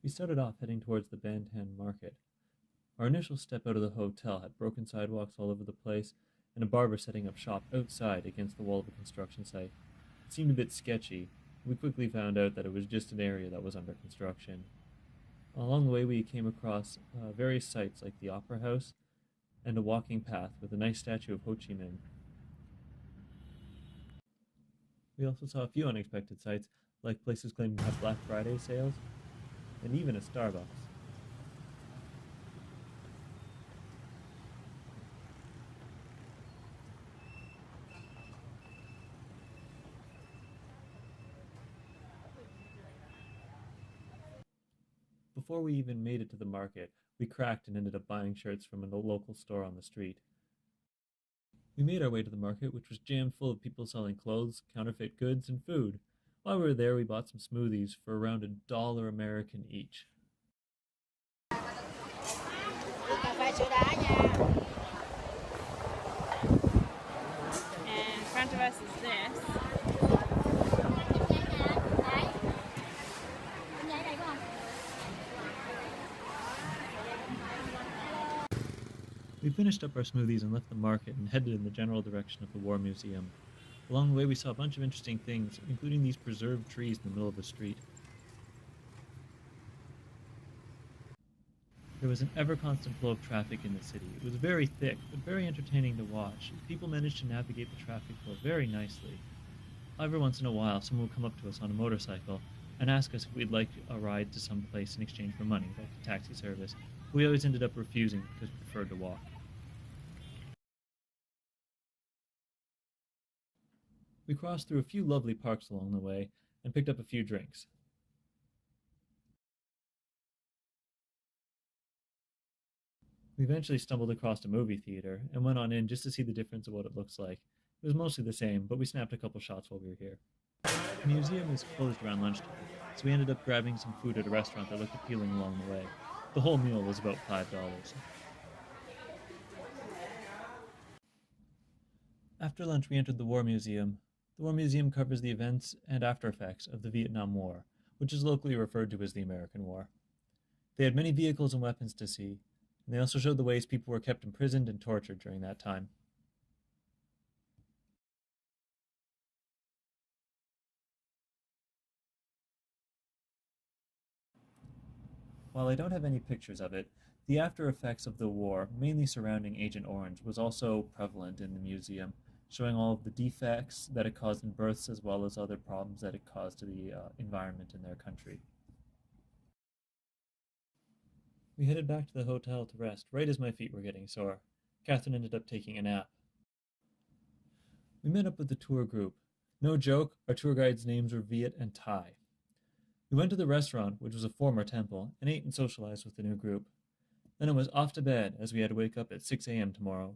We started off heading towards the Bantan market. Our initial step out of the hotel had broken sidewalks all over the place and a barber setting up shop outside against the wall of a construction site. It seemed a bit sketchy. We quickly found out that it was just an area that was under construction. Along the way, we came across various sites like the Opera House and a walking path with a nice statue of Ho Chi Minh. We also saw a few unexpected sights, like places claiming to have Black Friday sales, and even a Starbucks. Before we even made it to the market, we cracked and ended up buying shirts from a local store on the street. We made our way to the market, which was jammed full of people selling clothes, counterfeit goods, and food. While we were there, we bought some smoothies for around $1 American each. Cà phê sữa đá nha. And in front of us is this. We finished up our smoothies and left the market and headed in the general direction of the War Museum. Along the way, we saw a bunch of interesting things, including these preserved trees in the middle of the street. There was an ever-constant flow of traffic in the city. It was very thick, but very entertaining to watch. People managed to navigate the traffic flow very nicely. However, once in a while, someone would come up to us on a motorcycle and ask us if we'd like a ride to some place in exchange for money, like a taxi service. We always ended up refusing because we preferred to walk. We crossed through a few lovely parks along the way and picked up a few drinks. We eventually stumbled across a movie theater and went on in just to see the difference of what it looks like. It was mostly the same, but we snapped a couple shots while we were here. The museum is closed around lunchtime, so we ended up grabbing some food at a restaurant that looked appealing along the way. The whole meal was about $5. After lunch, we entered the War Museum. The War Museum covers the events and after effects of the Vietnam War, which is locally referred to as the American War. They had many vehicles and weapons to see, and they also showed the ways people were kept imprisoned and tortured during that time. While I don't have any pictures of it, the after effects of the war, mainly surrounding Agent Orange, was also prevalent in the museum, showing all of the defects that it caused in births as well as other problems that it caused to the environment in their country. We headed back to the hotel to rest right as my feet were getting sore. Catherine ended up taking a nap. We met up with the tour group. No joke, our tour guides' names were Viet and Thai. We went to the restaurant, which was a former temple, and ate and socialized with the new group. Then it was off to bed, as we had to wake up at 6 a.m. tomorrow.